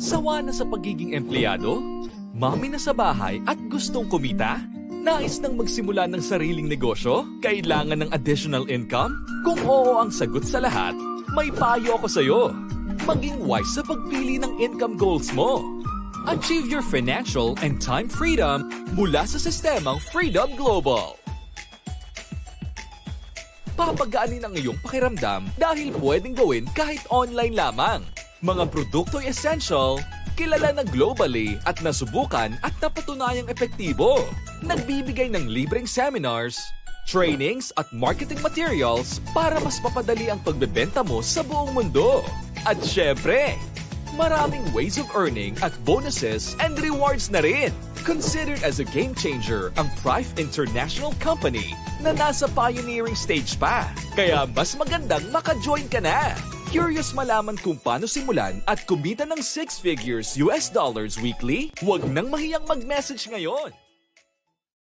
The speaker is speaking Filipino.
Sawa na sa pagiging empleyado? Mami na sa bahay at gustong kumita? Nais nang magsimula ng sariling negosyo? Kailangan ng additional income? Kung oo ang sagot sa lahat, may payo ako sa'yo. Maging wise sa pagpili ng income goals mo. Achieve your financial and time freedom mula sa sistemang Freedom Global. Papagaanin ang iyong pakiramdam dahil pwedeng gawin kahit online lamang. Mga produkto'y essential, kilala na globally at nasubukan at napatunayang epektibo. Nagbibigay ng libreng seminars, trainings at marketing materials para mas mapadali ang pagbebenta mo sa buong mundo. At syempre, maraming ways of earning at bonuses and rewards na rin. Considered as a game changer ang Thrive International Company na nasa pioneering stage pa. Kaya mas magandang maka-join ka na. Curious malaman kung paano simulan at kumita ng 6 figures US dollars weekly? Huwag nang mahiyang mag-message ngayon.